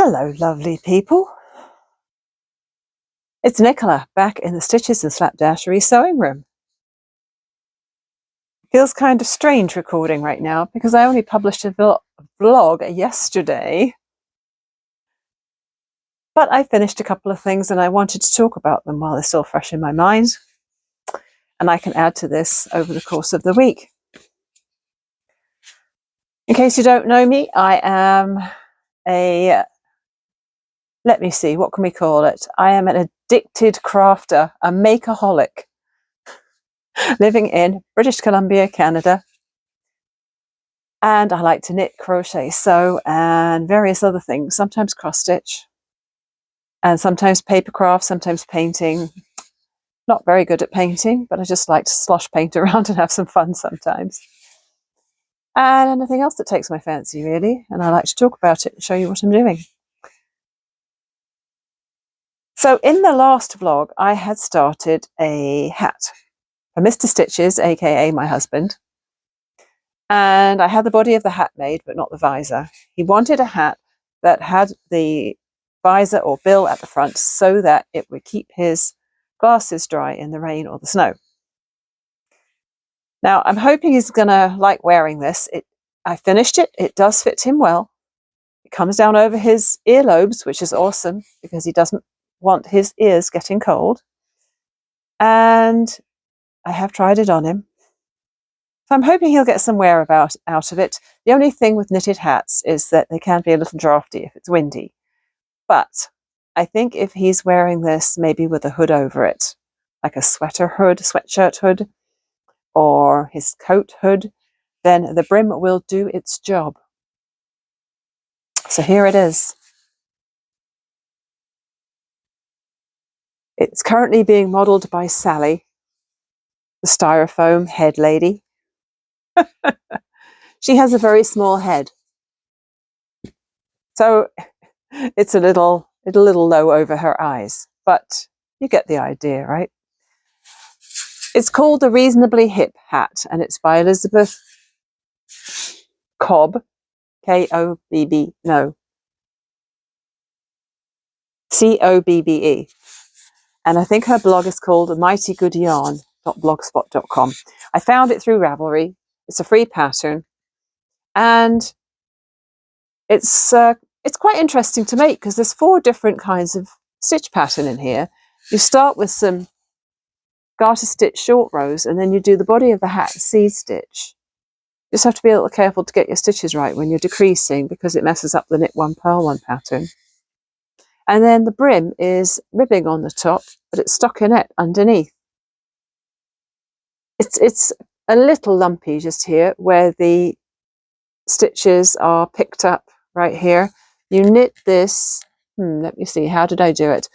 Hello, lovely people. It's Nicola back in the Stitches and Slapdashery sewing room. Feels kind of strange recording right now because I only published a vlog yesterday. But I finished a couple of things and I wanted to talk about them while they're still fresh in my mind. And I can add to this over the course of the week. In case you don't know me, I am let me see, what can we call it? I am an addicted crafter, a makeaholic, living in British Columbia, Canada. And I like to knit, crochet, sew, and various other things, sometimes cross stitch, and sometimes paper craft, sometimes painting. Not very good at painting, but I just like to slosh paint around and have some fun sometimes. And anything else that takes my fancy, really, and I like to talk about it and show you what I'm doing. So in the last vlog, I had started a hat for Mr. Stitches, aka my husband. And I had the body of the hat made, but not the visor. He wanted a hat that had the visor or bill at the front so that it would keep his glasses dry in the rain or the snow. Now, I'm hoping he's going to like wearing this. I finished it. It does fit him well. It comes down over his earlobes, which is awesome because he doesn't want his ears getting cold. And I have tried it on him. So I'm hoping he'll get some wear out of it. The only thing with knitted hats is that they can be a little drafty if it's windy. But I think if he's wearing this maybe with a hood over it, like a sweatshirt hood, or his coat hood, then the brim will do its job. So here it is. It's currently being modelled by Sally, the styrofoam head lady. She has a very small head. So it's a little low over her eyes, but you get the idea, right? It's called the Reasonably Hip Hat, and it's by Elizabeth Cobb, K-O-B-B, no, C-O-B-B-E. And I think her blog is called mightygoodyarn.blogspot.com. I found it through Ravelry. It's a free pattern, and it's quite interesting to make because there's 4 different kinds of stitch pattern in here. You start with some garter stitch short rows, and then you do the body of the hat seed stitch. You just have to be a little careful to get your stitches right when you're decreasing because it messes up the knit one purl one pattern. And then the brim is ribbing on the top, but it's stockinette underneath. It's a little lumpy just here where the stitches are picked up right here. You knit this, let me see, how did I do it?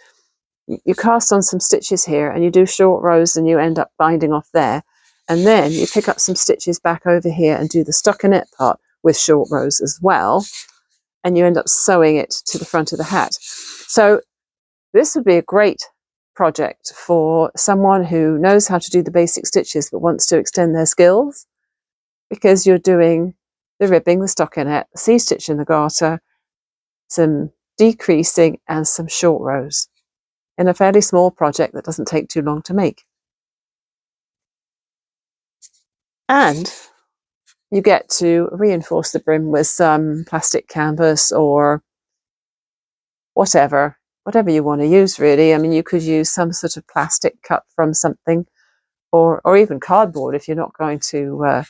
You cast on some stitches here and you do short rows and you end up binding off there. And then you pick up some stitches back over here and do the stockinette part with short rows as well. And you end up sewing it to the front of the hat. So this would be a great project for someone who knows how to do the basic stitches but wants to extend their skills, because you're doing the ribbing, the stockinette, the C-stitch in the garter, some decreasing and some short rows in a fairly small project that doesn't take too long to make. And you get to reinforce the brim with some plastic canvas or whatever you want to use, really. I mean, you could use some sort of plastic cut from something, or even cardboard if you're not going to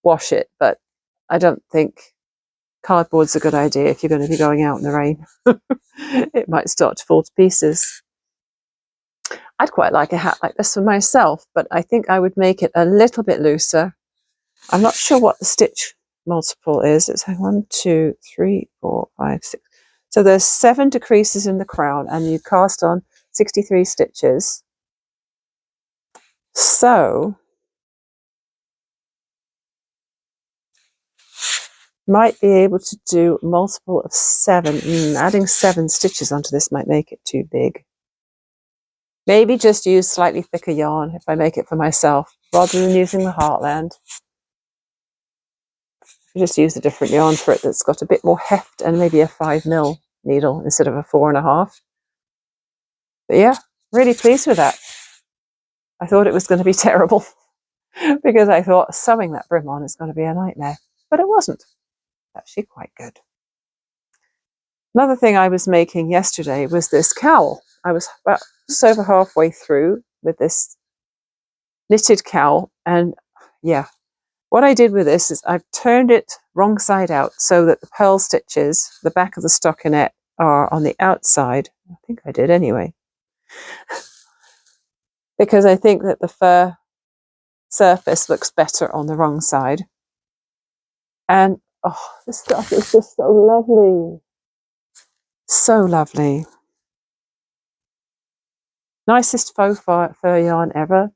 wash it. But I don't think cardboard's a good idea if you're going to be going out in the rain. It might start to fall to pieces. I'd quite like a hat like this for myself, but I think I would make it a little bit looser. I'm not sure what the stitch multiple is. It's 1, 2, 3, 4, 5, 6. So there's 7 decreases in the crown, and you cast on 63 stitches. So might be able to do multiple of 7. Adding 7 stitches onto this might make it too big. Maybe just use slightly thicker yarn if I make it for myself, rather than using the Heartland. You just use a different yarn for it that's got a bit more heft and maybe a 5mm needle instead of a 4.5. But yeah, really pleased with that. I thought it was going to be terrible because I thought sewing that brim on is going to be a nightmare, but it wasn't. Actually quite good. Another thing I was making yesterday was this cowl. I was about just over halfway through with this knitted cowl, and yeah, what I did with this is I've turned it wrong side out so that the pearl stitches, the back of the stockinette, are on the outside. I think I did anyway, because I think that the fur surface looks better on the wrong side. And oh, this stuff is just so lovely. So lovely. Nicest faux fur yarn ever.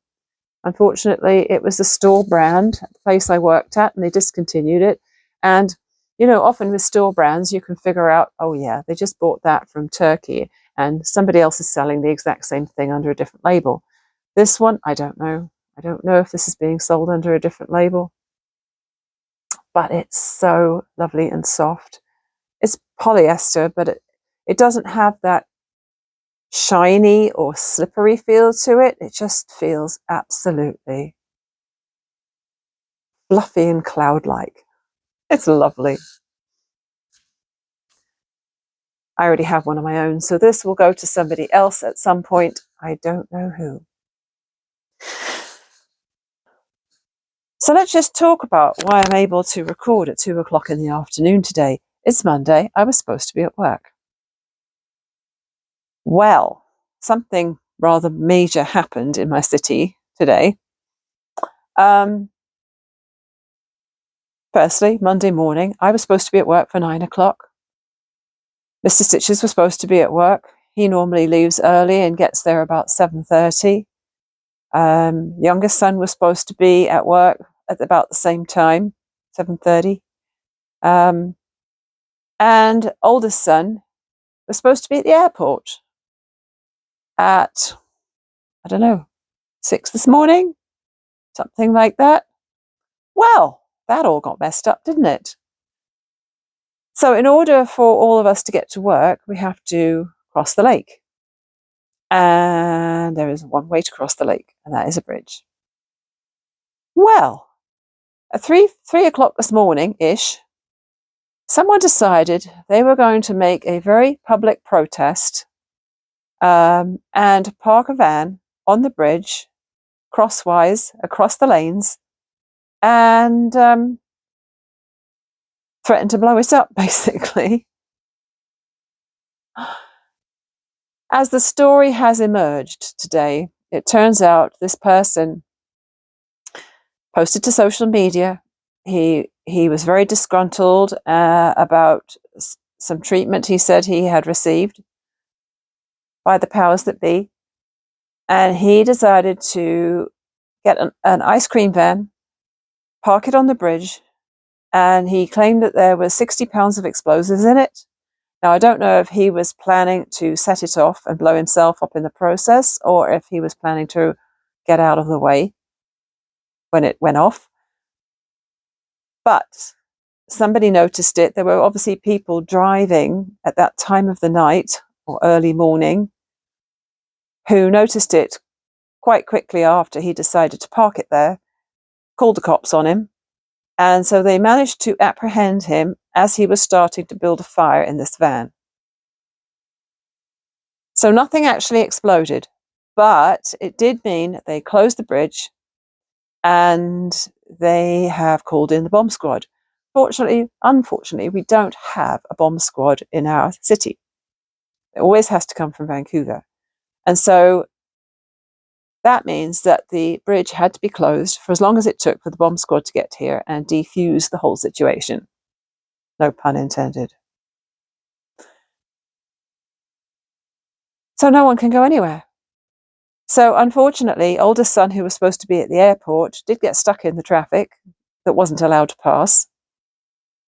Unfortunately, it was the store brand at the place I worked at, and they discontinued it. And, you know, often with store brands, you can figure out, oh yeah, they just bought that from Turkey, and somebody else is selling the exact same thing under a different label. This one, I don't know. I don't know if this is being sold under a different label, but it's so lovely and soft. It's polyester, but it doesn't have that shiny or slippery feel to it. It just feels absolutely fluffy and cloud-like. It's lovely. I already have one of my own, so this will go to somebody else at some point. I don't know who. So let's just talk about why I'm able to record at 2 o'clock in the afternoon today. It's Monday. I was supposed to be at work. Well, something rather major happened in my city today. Firstly, Monday morning, I was supposed to be at work for 9 o'clock. Mr. Stitches was supposed to be at work. He normally leaves early and gets there about 7:30. Youngest son was supposed to be at work at about the same time, 7:30. And oldest son was supposed to be at the airport at, I don't know, 6 this morning, something like that. Well, that all got messed up, didn't it? So in order for all of us to get to work, we have to cross the lake. And there is one way to cross the lake, and that is a bridge. Well, at 3 o'clock this morning-ish, someone decided they were going to make a very public protest and park a van on the bridge, crosswise, across the lanes, and threatened to blow it up, basically. As the story has emerged today, it turns out this person posted to social media. He was very disgruntled about some treatment he said he had received by the powers that be, and he decided to get an ice cream van, park it on the bridge, and he claimed that there was 60 pounds of explosives in it. Now, I don't know if he was planning to set it off and blow himself up in the process, or if he was planning to get out of the way when it went off. But somebody noticed it. There were obviously people driving at that time of the night or early morning who noticed it quite quickly after he decided to park it there, called the cops on him, and so they managed to apprehend him as he was starting to build a fire in this van. So nothing actually exploded, but it did mean they closed the bridge and they have called in the bomb squad. Unfortunately, we don't have a bomb squad in our city. It always has to come from Vancouver. And so that means that the bridge had to be closed for as long as it took for the bomb squad to get here and defuse the whole situation. No pun intended. So no one can go anywhere. So unfortunately, oldest son, who was supposed to be at the airport, did get stuck in the traffic that wasn't allowed to pass.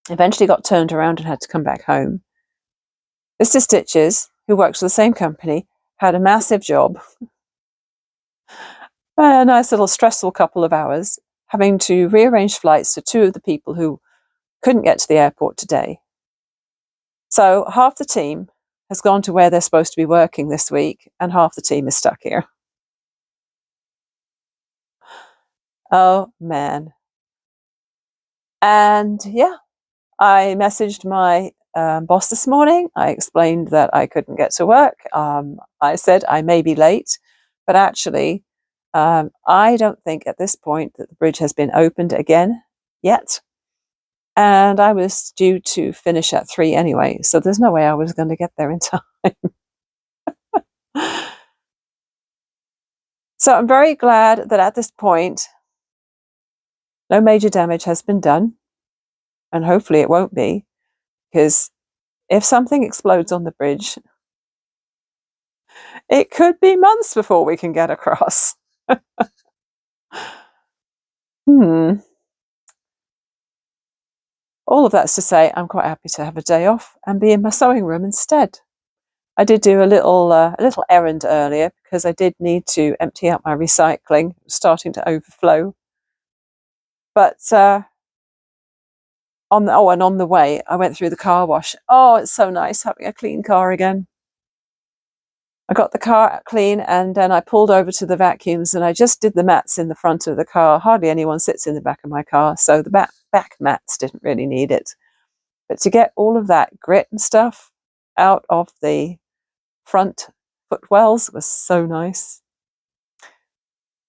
Eventually got turned around and had to come back home. Mr. Stitches, who works for the same company, had a massive job. A nice little stressful couple of hours, having to rearrange flights for 2 of the people who couldn't get to the airport today. So half the team has gone to where they're supposed to be working this week, and half the team is stuck here. Oh man. And yeah, I messaged my boss this morning. I explained that I couldn't get to work. I said I may be late, but actually, I don't think at this point that the bridge has been opened again yet. And I was due to finish at 3 anyway, so there's no way I was going to get there in time. So I'm very glad that at this point, no major damage has been done, and hopefully it won't be, because if something explodes on the bridge, it could be months before we can get across. All of that's to say, I'm quite happy to have a day off and be in my sewing room instead. I did do a little errand earlier because I did need to empty out my recycling. It was starting to overflow. But on the way, I went through the car wash. Oh, it's so nice having a clean car again. I got the car clean, and then I pulled over to the vacuums, and I just did the mats in the front of the car. Hardly anyone sits in the back of my car, so the back mats didn't really need it. But to get all of that grit and stuff out of the front footwells was so nice.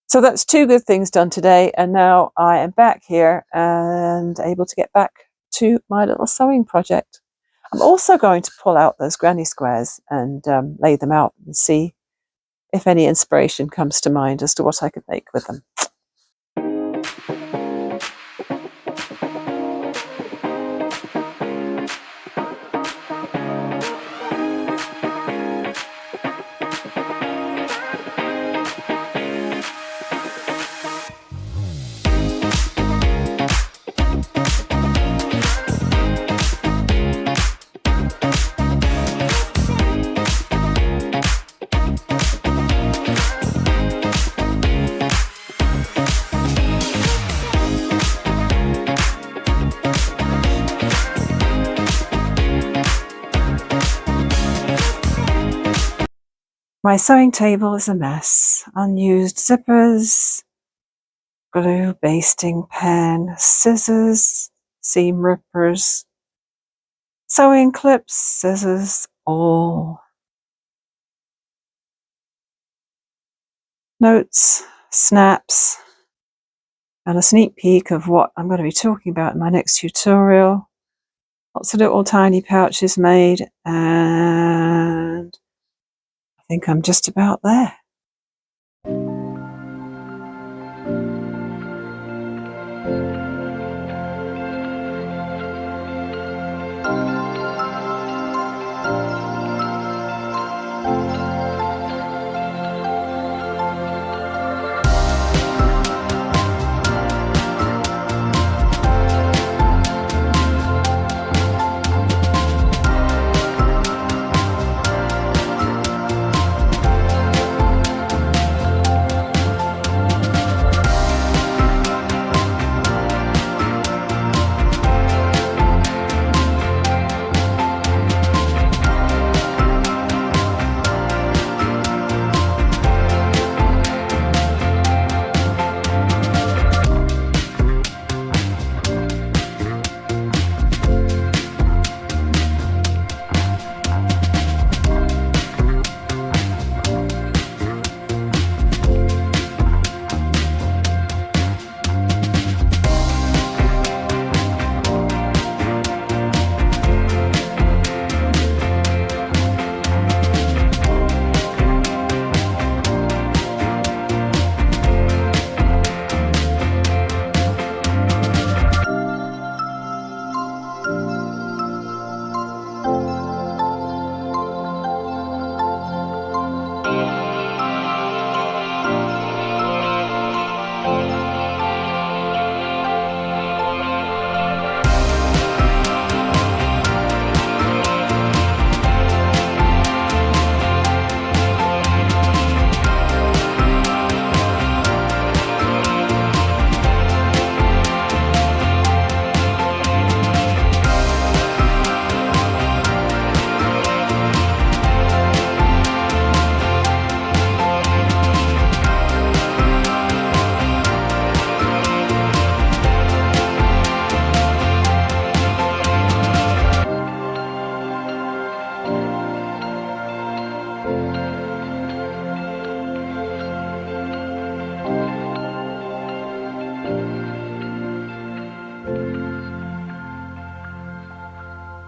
So that's 2 good things done today, and now I am back here and able to get back to my little sewing project. I'm also going to pull out those granny squares and lay them out and see if any inspiration comes to mind as to what I could make with them. My sewing table is a mess. Unused zippers, glue, basting pen, scissors, seam rippers, sewing clips, scissors, all. Notes, snaps, and a sneak peek of what I'm going to be talking about in my next tutorial. Lots of little tiny pouches made, and I think I'm just about there.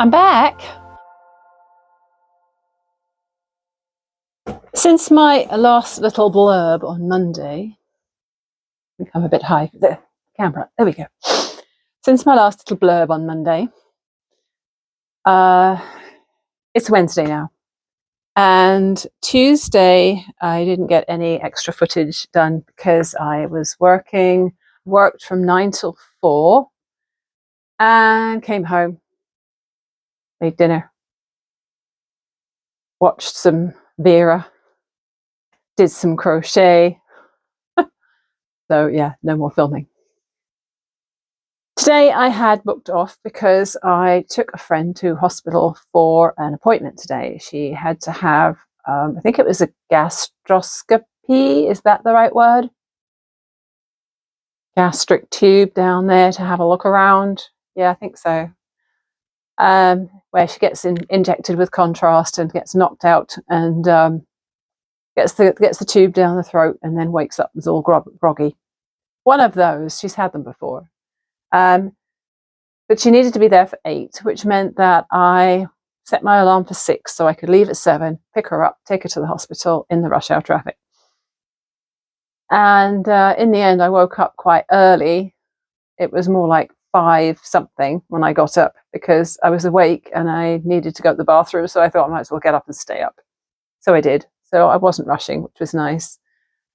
I'm back. Since my last little blurb on Monday, I think I'm a bit high for the camera. There we go. Since my last little blurb on Monday, it's Wednesday now. And Tuesday, I didn't get any extra footage done because I was worked from 9 till 4 and came home, made dinner, watched some Vera, did some crochet. So yeah, no more filming. Today I had booked off because I took a friend to hospital for an appointment today. She had to have, I think it was a gastroscopy, is that the right word? Gastric tube down there to have a look around. Yeah, I think so. Where she gets injected with contrast and gets knocked out and gets the tube down the throat and then wakes up and is all groggy. One of those. She's had them before. But she needed to be there for 8, which meant that I set my alarm for 6 so I could leave at 7, pick her up, take her to the hospital in the rush hour traffic. And in the end, I woke up quite early. It was more like 5 something when I got up because I was awake and I needed to go to the bathroom. So I thought I might as well get up and stay up. So I did. So I wasn't rushing, which was nice.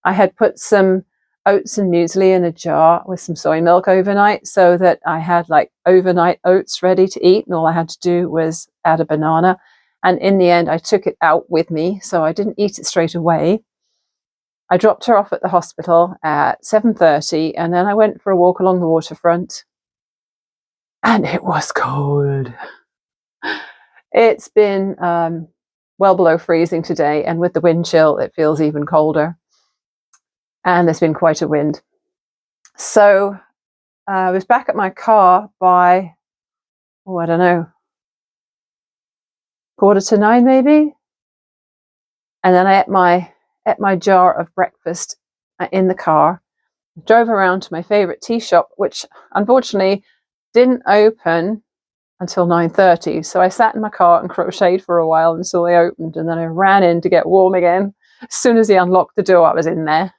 I had put some oats and muesli in a jar with some soy milk overnight so that I had like overnight oats ready to eat, and all I had to do was add a banana. And in the end, I took it out with me, so I didn't eat it straight away. I dropped her off at the hospital at 7:30, and then I went for a walk along the waterfront, and it was cold. It's been well below freezing today, and with the wind chill, it feels even colder. And there's been quite a wind. So I was back at my car by, I don't know, 8:45 maybe. And then I ate my jar of breakfast in the car, drove around to my favourite tea shop, which unfortunately didn't open until 9:30. So I sat in my car and crocheted for a while until they opened, and then I ran in to get warm again. As soon as he unlocked the door, I was in there.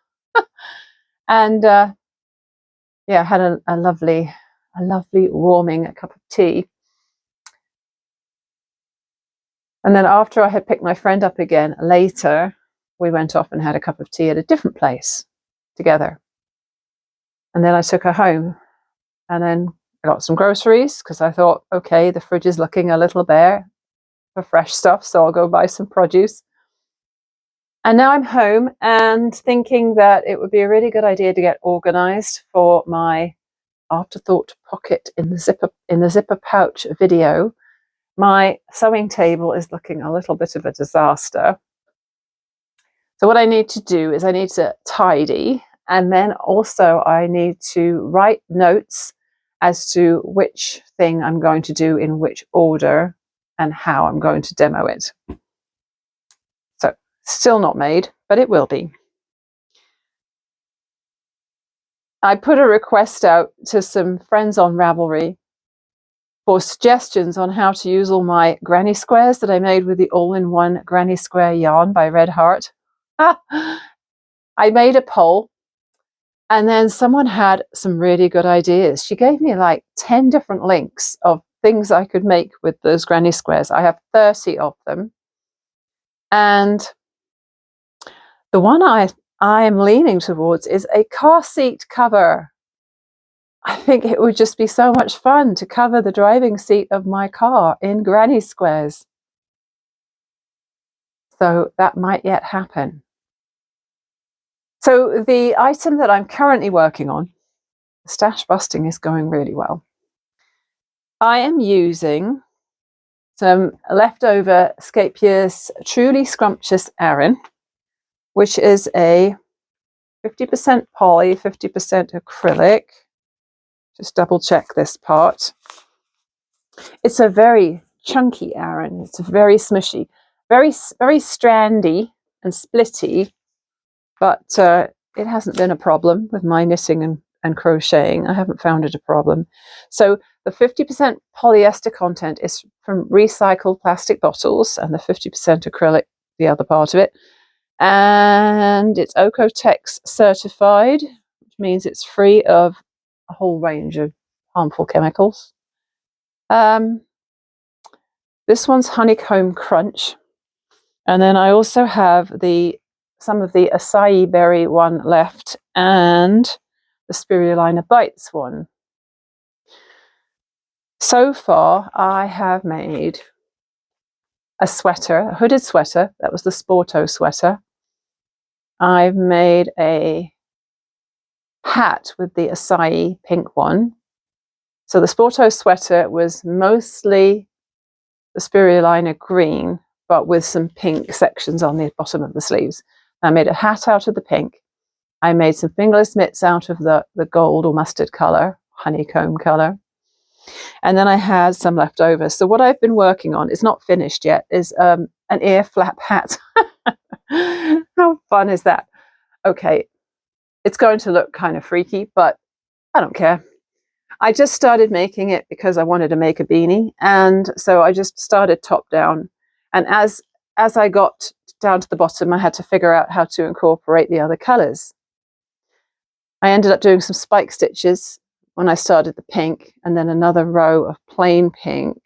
And yeah, I had a lovely warming cup of tea. And then after I had picked my friend up again later, we went off and had a cup of tea at a different place together. And then I took her home, and then I got some groceries because I thought, okay, the fridge is looking a little bare for fresh stuff, so I'll go buy some produce. And now I'm home and thinking that it would be a really good idea to get organized for my afterthought pocket in the zipper pouch video. My sewing table is looking a little bit of a disaster. So what I need to do is I need to tidy, and then also I need to write notes as to which thing I'm going to do in which order and how I'm going to demo it. So still not made, but it will be. I put a request out to some friends on Ravelry for suggestions on how to use all my granny squares that I made with the all-in-one granny square yarn by Red Heart. I made a poll, and then someone had some really good ideas. She gave me like 10 different links of things I could make with those granny squares. I have 30 of them. And the one I am leaning towards is a car seat cover. I think it would just be so much fun to cover the driving seat of my car in granny squares. So that might yet happen. So the item that I'm currently working on, stash busting, is going really well. I am using some leftover Scapia's Truly Scrumptious Aran, which is a 50% poly, 50% acrylic. Just double check this part. It's a very chunky Aran. It's very smushy, very strandy and splitty, but it hasn't been a problem with my knitting and crocheting. I haven't found it a problem. So the 50% polyester content is from recycled plastic bottles and the 50% acrylic, the other part of it. And it's Ocotex certified, which means it's free of a whole range of harmful chemicals. This one's Honeycomb Crunch. And then I also have some of the acai berry one left and the Spirulina Bites one. So far, I have made a sweater, a hooded sweater. That was the Sporto sweater. I've made a hat with the acai pink one. So the Sporto sweater was mostly the Spirulina green, but with some pink sections on the bottom of the sleeves. I made a hat out of the pink. I made some fingerless mitts out of the gold or mustard colour, honeycomb colour. And then I had some left over. So what I've been working on, is not finished yet, is an ear flap hat. How fun is that? Okay, it's going to look kind of freaky, but I don't care. I just started making it because I wanted to make a beanie. And so I just started top down. And as I got down to the bottom, I had to figure out how to incorporate the other colours. I ended up doing some spike stitches when I started the pink, and then another row of plain pink,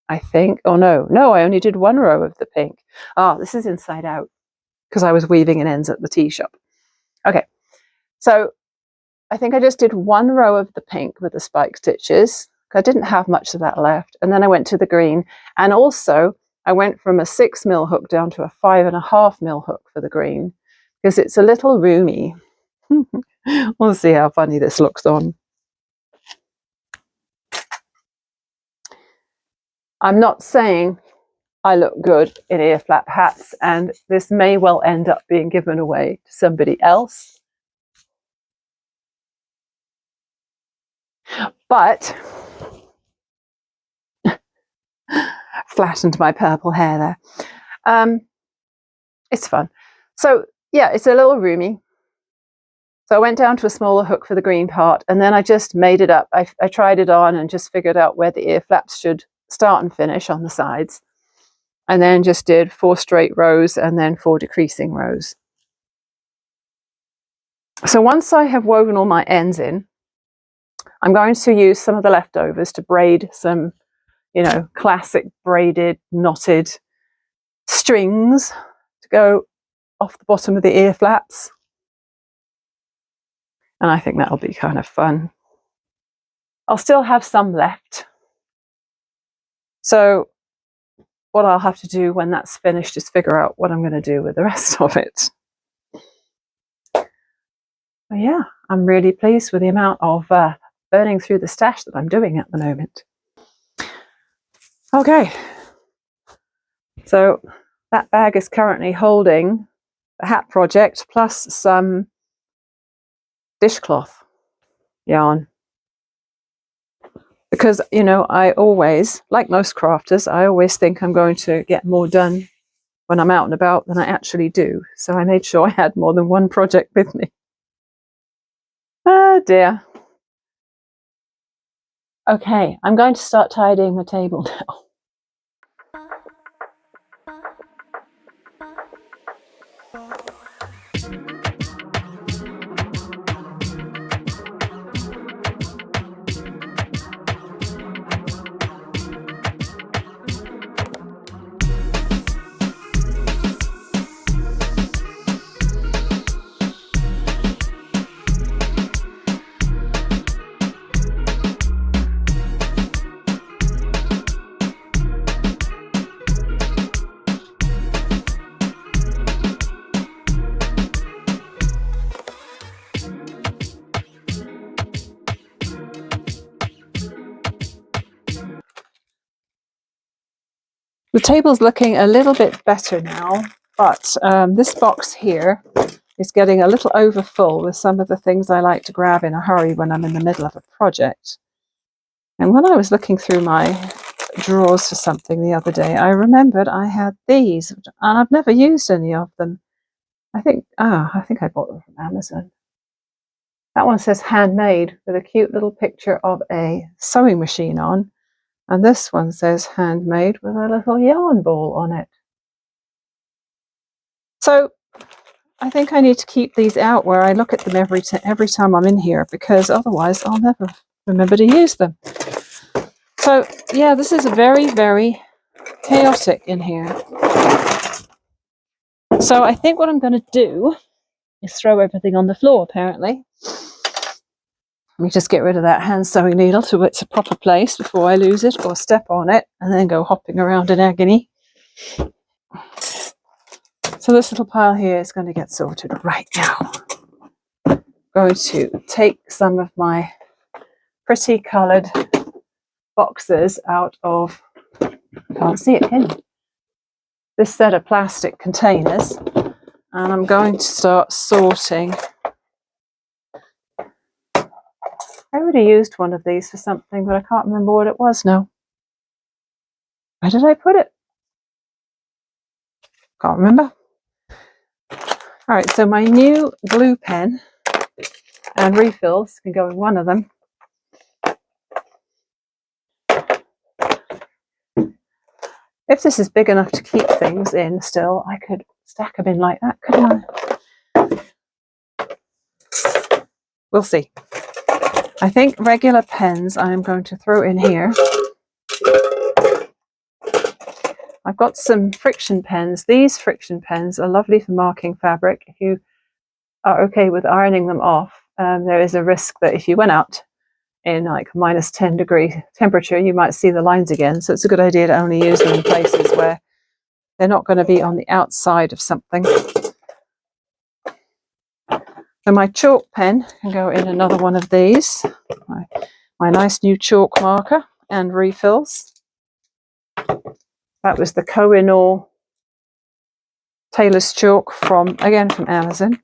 I think. Oh no, I only did one row of the pink. Ah, this is inside out because I was weaving in ends at the tea shop. Okay, so I think I just did one row of the pink with the spike stitches. I didn't have much of that left. And then I went to the green, and also I went from a 6mm hook down to a 5.5mm hook for the green because it's a little roomy. We'll see how funny this looks on. I'm not saying I look good in ear flap hats, and this may well end up being given away to somebody else. But flattened my purple hair there. It's fun. So yeah, it's a little roomy. So I went down to a smaller hook for the green part, and then I just made it up. I tried it on and just figured out where the ear flaps should start and finish on the sides. And then just did 4 straight rows and then 4 decreasing rows. So once I have woven all my ends in, I'm going to use some of the leftovers to braid some, classic braided, knotted strings to go off the bottom of the ear flaps. And I think that'll be kind of fun. I'll still have some left. So what I'll have to do when that's finished is figure out what I'm going to do with the rest of it. But yeah, I'm really pleased with the amount of burning through the stash that I'm doing at the moment. Okay, so that bag is currently holding the hat project plus some dishcloth yarn. Because, I always, like most crafters, I always think I'm going to get more done when I'm out and about than I actually do. So I made sure I had more than one project with me. Oh dear. Okay, I'm going to start tidying my table now. The table's looking a little bit better now, but this box here is getting a little overfull with some of the things I like to grab in a hurry when I'm in the middle of a project. And when I was looking through my drawers for something the other day, I remembered I had these, and I've never used any of them. I think I bought them from Amazon. That one says handmade with a cute little picture of a sewing machine on. And this one says handmade with a little yarn ball on it. So I think I need to keep these out where I look at them every time I'm in here, because otherwise I'll never remember to use them. So yeah, this is very, very chaotic in here. So I think what I'm going to do is throw everything on the floor, apparently. Let me just get rid of that hand sewing needle to its a proper place before I lose it or step on it and then go hopping around in agony. So this little pile here is going to get sorted right now. I'm going to take some of my pretty coloured boxes out of, can't see it, can you? This set of plastic containers, and I'm going to start sorting. I already used one of these for something, but I can't remember what it was now. Where did I put it? Can't remember. All right, so my new glue pen and refills can go in one of them. If this is big enough to keep things in still, I could stack them in like that, couldn't I? We'll see. I think regular pens I'm going to throw in here. I've got some friction pens. These friction pens are lovely for marking fabric. If you are okay with ironing them off, there is a risk that if you went out in like -10-degree temperature, you might see the lines again. So it's a good idea to only use them in places where they're not going to be on the outside of something. So my chalk pen can go in another one of these. My nice new chalk marker and refills. That was the Cowl Tailor's chalk from Amazon.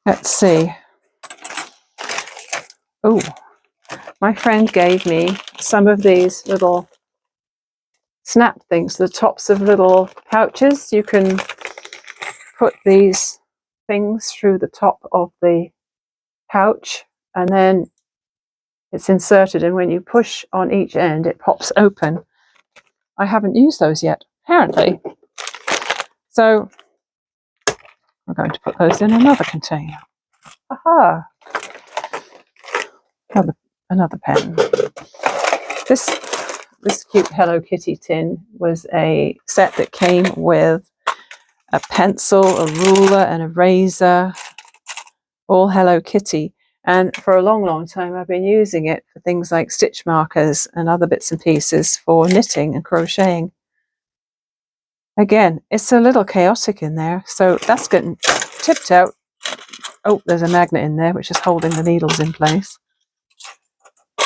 Let's see. Oh, my friend gave me some of these little snap things, the tops of little pouches. You can put these things through the top of the pouch and then it's inserted, and when you push on each end it pops open. I haven't used those yet, apparently. So I'm going to put those in another container. Aha! Another pen. This cute Hello Kitty tin was a set that came with a pencil, a ruler, and a razor, all Hello Kitty. And for a long, long time, I've been using it for things like stitch markers and other bits and pieces for knitting and crocheting. Again, it's a little chaotic in there, so that's getting tipped out. Oh, there's a magnet in there, which is holding the needles in place.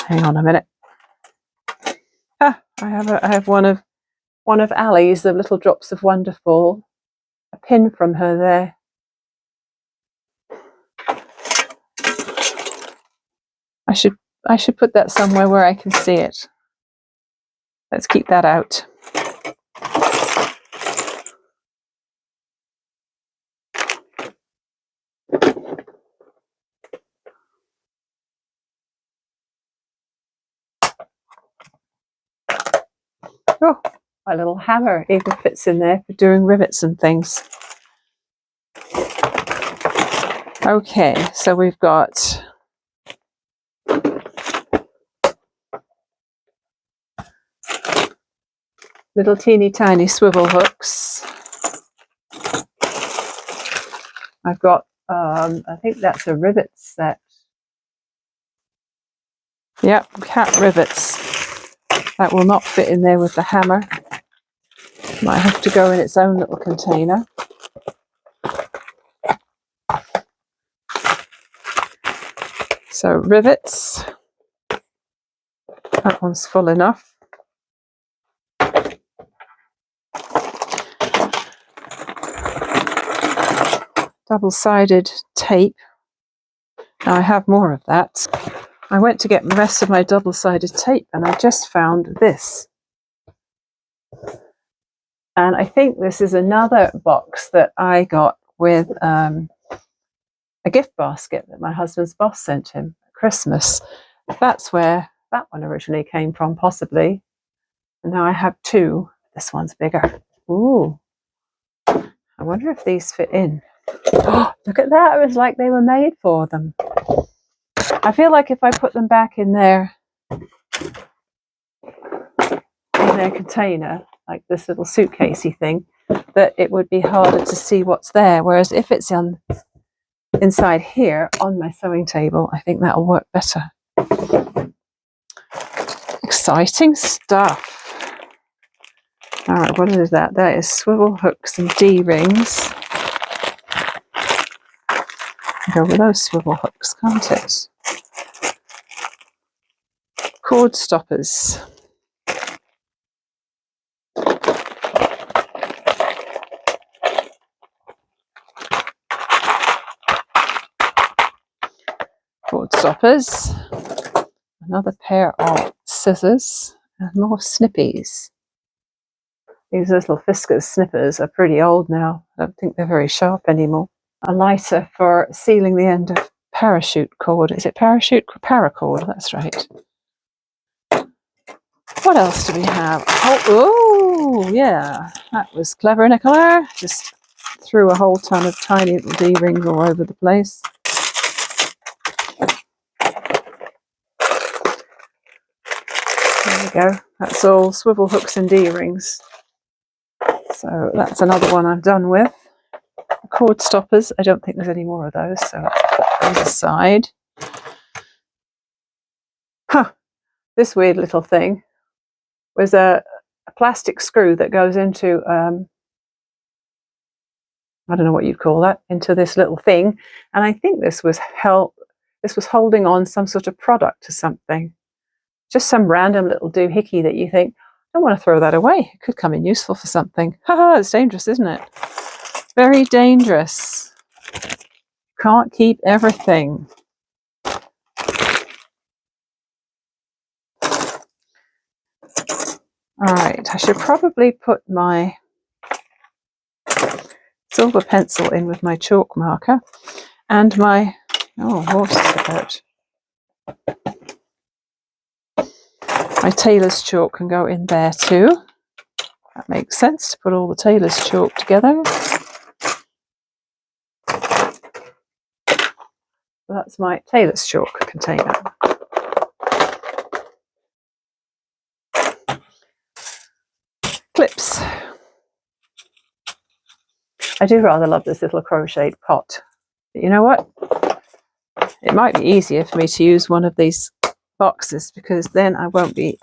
Hang on a minute. Ah, I have one of Ali's, the Little Drops of Wonderful, a pin from her there. I should put that somewhere where I can see it. Let's keep that out. Oh, my little hammer even fits in there for doing rivets and things. Okay, so we've got little teeny tiny swivel hooks. I've got, I think that's a rivet set. Yep, cat rivets. That will not fit in there with the hammer. Might have to go in its own little container. So rivets. That one's full enough. Double-sided tape. Now I have more of that. I went to get the rest of my double-sided tape and I just found this. And I think this is another box that I got with a gift basket that my husband's boss sent him at Christmas. That's where that one originally came from, possibly. And now I have two. This one's bigger. Ooh. I wonder if these fit in. Oh, look at that. It was like they were made for them. I feel like if I put them back in their container, like this little suitcasey thing, that it would be harder to see what's there. Whereas if it's inside here on my sewing table, I think that'll work better. Exciting stuff. All right, what is that? That is swivel hooks and D-rings. Go with those swivel hooks, can't it? Cord stoppers. Cord stoppers. Another pair of scissors and more snippies. These little Fiskars snippers are pretty old now. I don't think they're very sharp anymore. A lighter for sealing the end of parachute cord. Is it parachute? Paracord, that's right. What else do we have? Oh, yeah. That was clever, Nicola. Just threw a whole ton of tiny little D-rings all over the place. There we go. That's all swivel hooks and D-rings. So that's another one I'm done with. Cord stoppers. I don't think there's any more of those, so let's put those aside. Huh. This weird little thing was a plastic screw that goes into, I don't know what you'd call that, into this little thing. And I think this was holding on some sort of product to something. Just some random little doohickey that you think, I don't want to throw that away. It could come in useful for something. Haha, it's dangerous, isn't it? Very dangerous. Can't keep everything. Alright, I should probably put my silver pencil in with my chalk marker and my, horse is about. My tailor's chalk can go in there too. That makes sense to put all the tailor's chalk together. So that's my tailor's chalk container. Clips. I do rather love this little crocheted pot. But you know what? It might be easier for me to use one of these boxes because then I won't be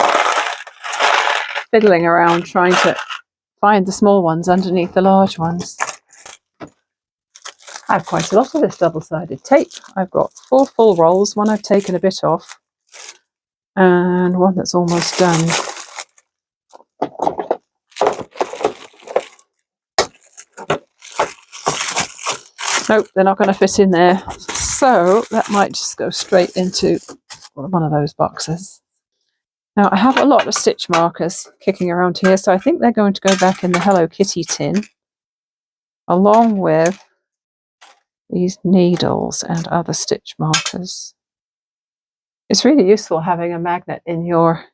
fiddling around trying to find the small ones underneath the large ones. I have quite a lot of this double-sided tape. I've got 4 full rolls, one I've taken a bit off, and one that's almost done. Nope, they're not going to fit in there. So that might just go straight into one of those boxes. Now I have a lot of stitch markers kicking around here, so I think they're going to go back in the Hello Kitty tin, along with these needles and other stitch markers. It's really useful having a magnet in your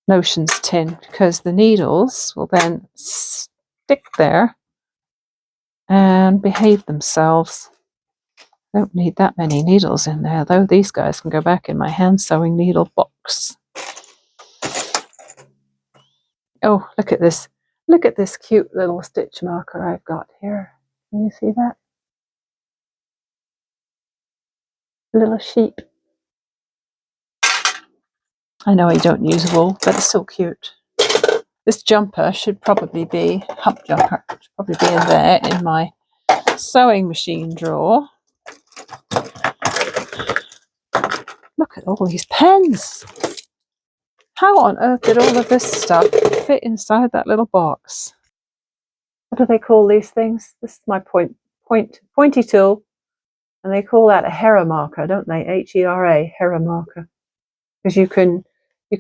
notions tin because the needles will then stick there and behave themselves. I don't need that many needles in there, though. These guys can go back in my hand sewing needle box. Oh, look at this. Look at this cute little stitch marker I've got here. Can you see that? Little sheep. I know I don't use wool, but it's still cute. This jumper should probably be, hump jumper, should probably be in there in my sewing machine drawer. Look at all these pens. How on earth did all of this stuff fit inside that little box? What do they call these things? This is my pointy tool, and they call that a Hera marker, don't they? H-E-R-A, Hera marker, because you can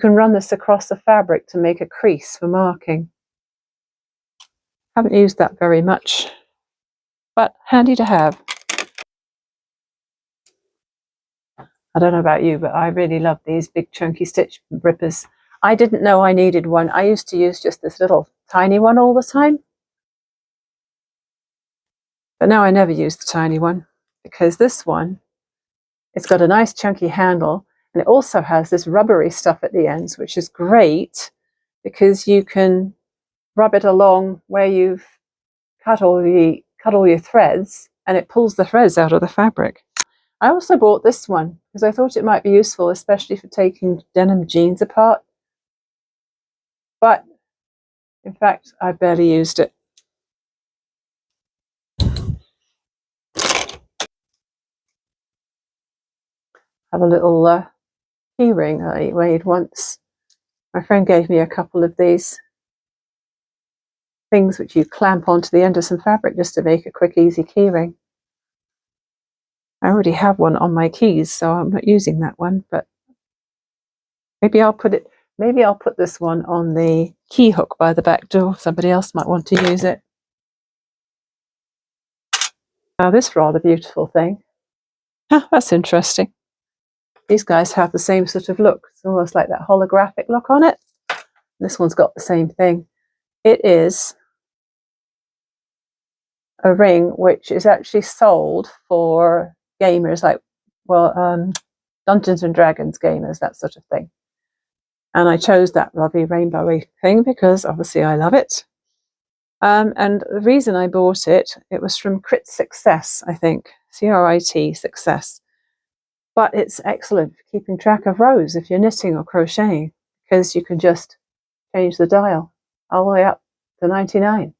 run this across the fabric to make a crease for marking. Haven't used that very much, but handy to have. I don't know about you, but I really love these big chunky stitch rippers. I didn't know I needed one. I used to use just this little tiny one all the time. But now I never use the tiny one, because this one, it's got a nice chunky handle, and it also has this rubbery stuff at the ends, which is great because you can rub it along where you've cut all your threads, and it pulls the threads out of the fabric. I also bought this one because I thought it might be useful, especially for taking denim jeans apart. But in fact, I barely used it. Have a little key ring I made once. My friend gave me a couple of these things which you clamp onto the end of some fabric just to make a quick, easy key ring. I already have one on my keys, so I'm not using that one, but maybe I'll put this one on the key hook by the back door. Somebody else might want to use it. Now this rather beautiful thing. That's interesting. These guys have the same sort of look. It's almost like that holographic look on it. This one's got the same thing. It is a ring which is actually sold for gamers, like, well, Dungeons and Dragons gamers, that sort of thing. And I chose that lovely rainbowy thing because obviously I love it. And the reason I bought it, it was from Crit Success, I think, CRIT Success. But it's excellent for keeping track of rows if you're knitting or crocheting, because you can just change the dial all the way up to 99.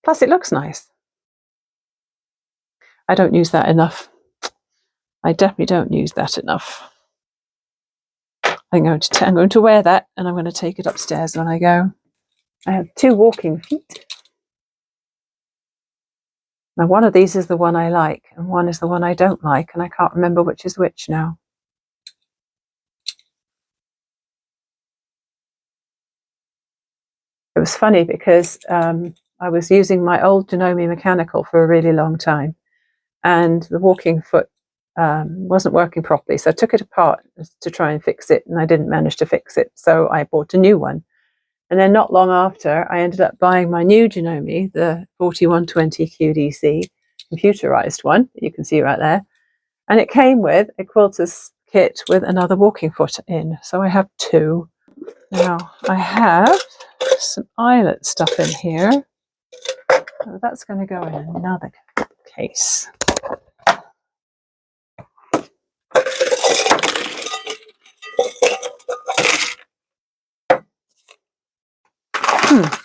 Plus it looks nice. I don't use that enough. I definitely don't use that enough. I'm going to wear that, and I'm going to take it upstairs when I go. I have 2 walking feet. Now one of these is the one I like, and one is the one I don't like, and I can't remember which is which now. It was funny because I was using my old Janome mechanical for a really long time, and the walking foot wasn't working properly, so I took it apart to try and fix it, and I didn't manage to fix it, so I bought a new one. And then not long after, I ended up buying my new Janome, the 4120 QDC, computerized one, you can see right there. And it came with a quilter's kit with another walking foot in. So I have 2. Now, I have some eyelet stuff in here. So that's going to go in another case.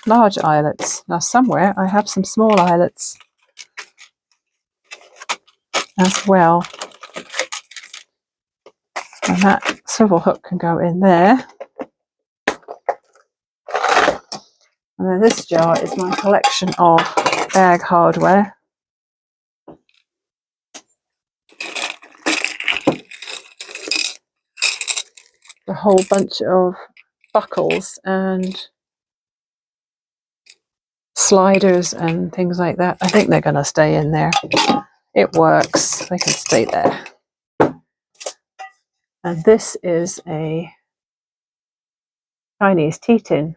Large eyelets. Now somewhere I have some small eyelets as well. And that swivel hook can go in there. And then this jar is my collection of bag hardware. A whole bunch of buckles and sliders and things like that. I think they're going to stay in there. It works. They can stay there. And this is a Chinese tea tin,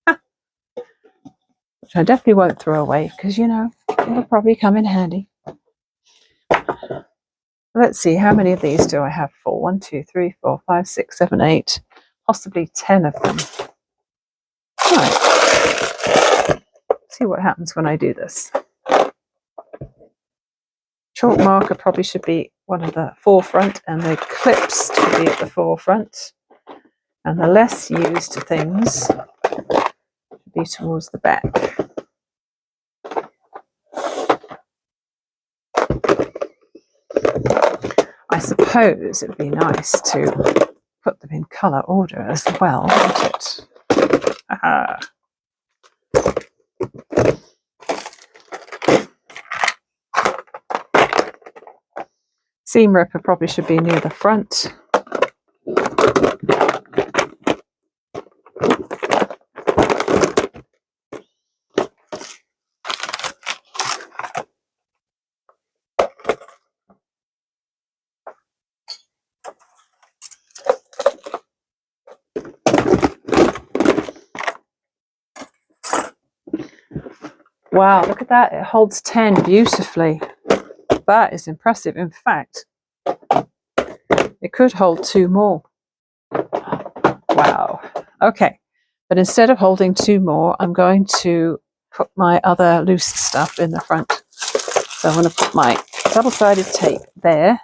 which I definitely won't throw away because, you know, it'll probably come in handy. Let's see, how many of these do I have for? 1, 2, 3, 4, 5, 6, 7, 8, possibly 10 of them. Right. See what happens when I do this. Chalk marker probably should be one of the forefront, and the clips should be at the forefront. And the less used things should be towards the back. I suppose it would be nice to put them in colour order as well, wouldn't it? Aha. Seam ripper probably should be near the front. Wow, look at that. It holds 10 beautifully. That is impressive. In fact, it could hold 2 more. Wow. Okay. But instead of holding 2 more, I'm going to put my other loose stuff in the front. So I'm going to put my double-sided tape there,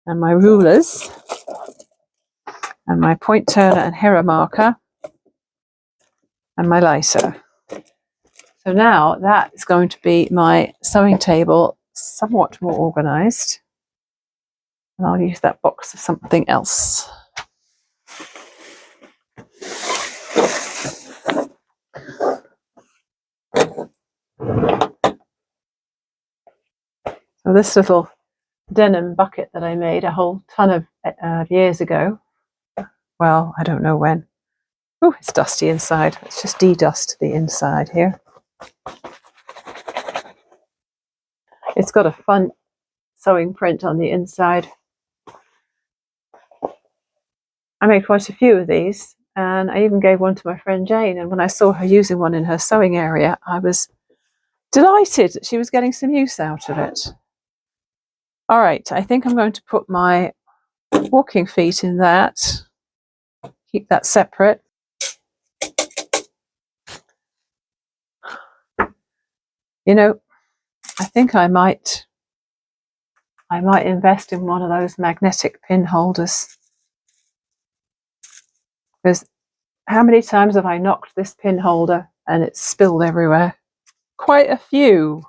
and my rulers, and my point turner and Hera marker, and my lighter. So now that is going to be my sewing table, somewhat more organised. And I'll use that box for something else. So this little denim bucket that I made a whole ton of years ago. Well, I don't know when. Oh, it's dusty inside. Let's just de-dust the inside here. It's got a fun sewing print on the inside. I made quite a few of these, and I even gave one to my friend Jane, and when I saw her using one in her sewing area, I was delighted that she was getting some use out of it. All right, I think I'm going to put my walking feet in that. Keep that separate. You know, I think I might invest in one of those magnetic pin holders. Because how many times have I knocked this pin holder and it's spilled everywhere? Quite a few.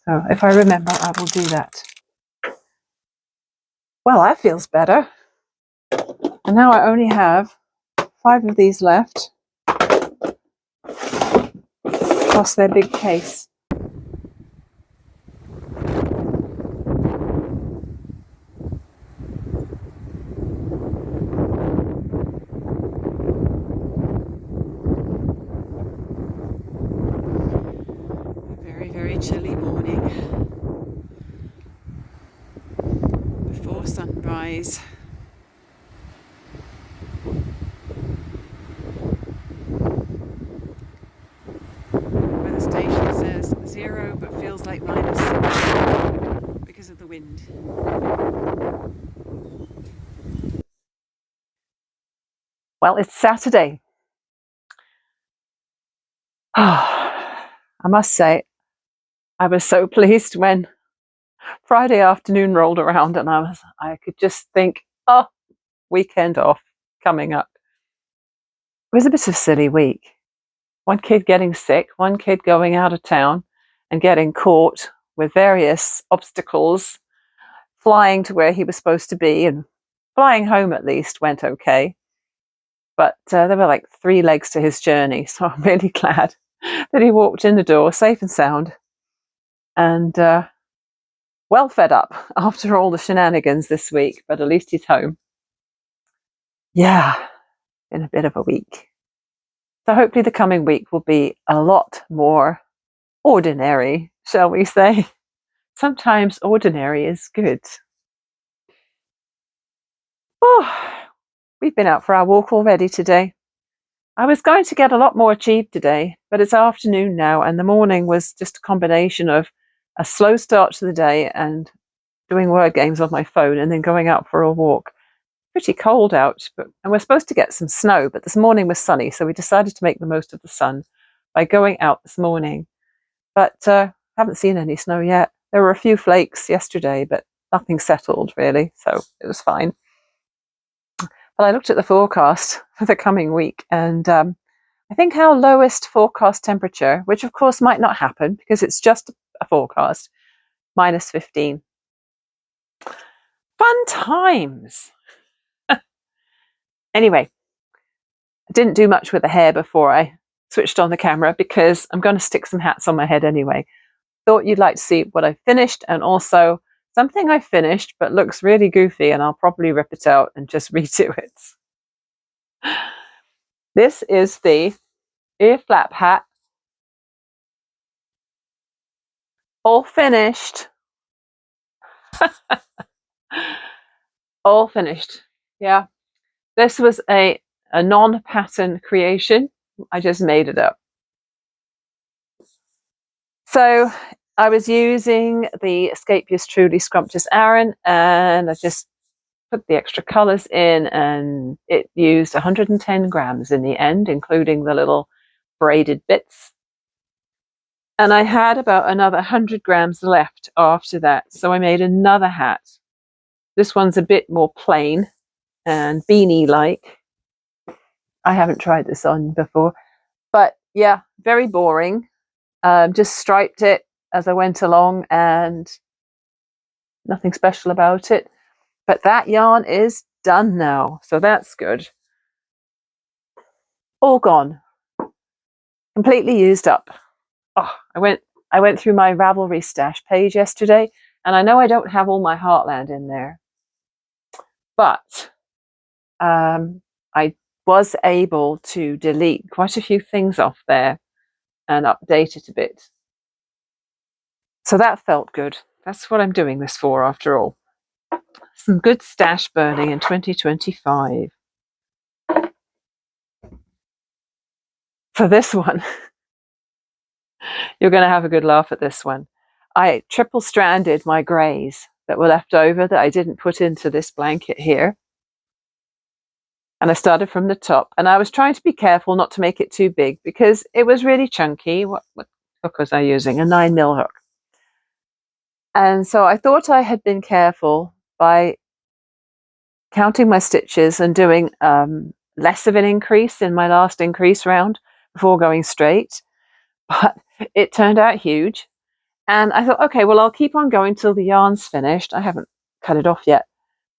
So if I remember, I will do that. Well, that feels better. And now I only have 5 of these left, plus their big case. Very chilly morning before sunrise. Weather station says 0 but feels like -6 because of the wind. Well, it's Saturday. I must say, I was so pleased when Friday afternoon rolled around and I could just think, oh, weekend off coming up. It was a bit of a silly week. One kid getting sick, one kid going out of town and getting caught with various obstacles, flying to where he was supposed to be, and flying home at least went okay. But there were like 3 legs to his journey, so I'm really glad that he walked in the door safe and sound, and well fed up after all the shenanigans this week, but at least he's home. Yeah, been a bit of a week. So hopefully the coming week will be a lot more ordinary, shall we say. Sometimes ordinary is good. Oh, we've been out for our walk already today. I was going to get a lot more achieved today, but it's afternoon now, and the morning was just a combination of a slow start to the day and doing word games on my phone and then going out for a walk. Pretty cold out, and we're supposed to get some snow, but this morning was sunny, so we decided to make the most of the sun by going out this morning. But haven't seen any snow yet. There were a few flakes yesterday, but nothing settled really, so it was fine. But I looked at the forecast for the coming week, and I think our lowest forecast temperature, which of course might not happen because it's just a forecast, -15. Fun times. Anyway, I didn't do much with the hair before I switched on the camera because I'm going to stick some hats on my head anyway. Thought you'd like to see what I finished, and also something I finished but looks really goofy, and I'll probably rip it out and just redo it. This is the ear flap hat. All finished. All finished. Yeah. This was a non-pattern creation, I just made it up. So I was using the Escape Yours Truly Scrumptious Aran, and I just put the extra colours in, and it used 110 grams in the end, including the little braided bits. And I had about another 100 grams left after that, so I made another hat. This one's a bit more plain and beanie-like. I haven't tried this on before, but yeah, very boring. Just striped it as I went along and nothing special about it. But that yarn is done now, so that's good. All gone. Completely used up. Oh, I went through my Ravelry stash page yesterday, and I know I don't have all my Heartland in there, but I was able to delete quite a few things off there and update it a bit. So that felt good. That's what I'm doing this for, after all. Some good stash burning in 2025. For this one, you're going to have a good laugh at this one. I triple stranded my greys that were left over that I didn't put into this blanket here. And I started from the top, and I was trying to be careful not to make it too big because it was really chunky. What hook was I using? A 9mm hook. And so I thought I had been careful by counting my stitches and doing less of an increase in my last increase round before going straight. But it turned out huge. And I thought, okay, well, I'll keep on going till the yarn's finished. I haven't cut it off yet.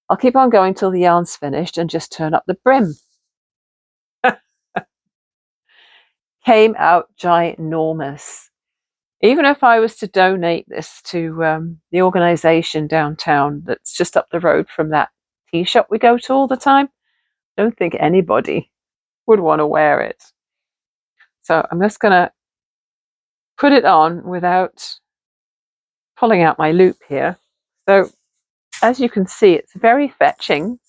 I'll keep on going till the yarn's finished and just turn up the brim. Came out ginormous. Even if I was to donate this to the organisation downtown that's just up the road from that tea shop we go to all the time, I don't think anybody would want to wear it. So I'm just going to put it on without pulling out my loop here. So as you can see, it's very fetching.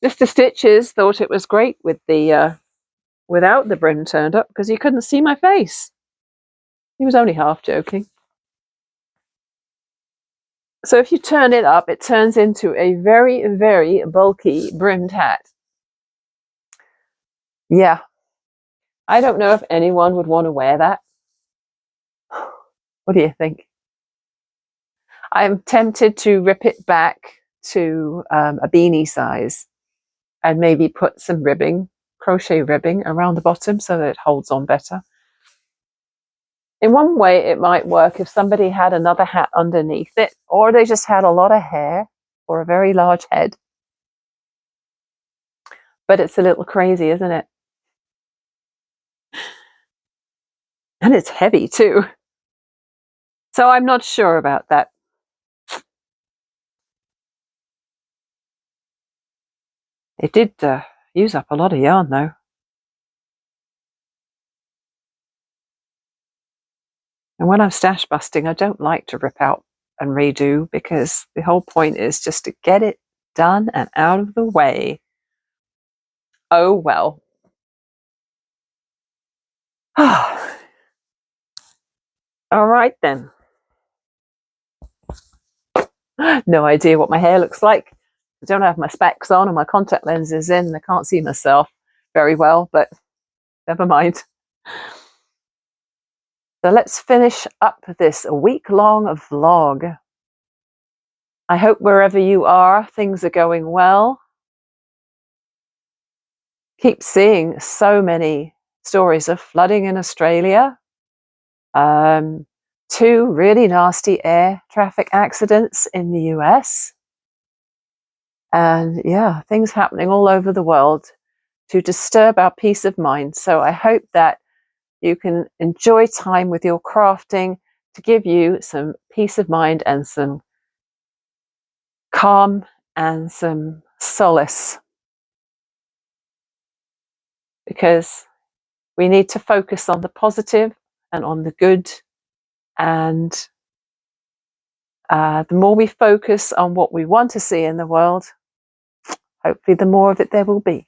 Mr. Stitches thought it was great with the without the brim turned up because he couldn't see my face. He was only half joking. So if you turn it up, it turns into a very, very bulky brimmed hat. Yeah. I don't know if anyone would want to wear that. What do you think? I'm tempted to rip it back to a beanie size and maybe put some ribbing, crochet ribbing around the bottom so that it holds on better. In one way, it might work if somebody had another hat underneath it, or they just had a lot of hair or a very large head. But it's a little crazy, isn't it? And it's heavy too. So I'm not sure about that. It did use up a lot of yarn though. And when I'm stash busting, I don't like to rip out and redo because the whole point is just to get it done and out of the way. Oh well. All right then. No idea what my hair looks like. I don't have my specs on and my contact lenses in. I can't see myself very well, but never mind. So let's finish up this week-long vlog. I hope wherever you are, things are going well. Keep seeing so many stories of flooding in Australia. 2 really nasty air traffic accidents in the US. And yeah, things happening all over the world to disturb our peace of mind. So I hope that you can enjoy time with your crafting to give you some peace of mind and some calm and some solace. Because we need to focus on the positive and on the good. And the more we focus on what we want to see in the world, hopefully the more of it there will be.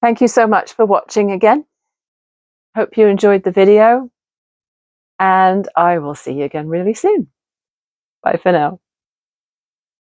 Thank you so much for watching again. Hope you enjoyed the video, and I will see you again really soon. Bye for now.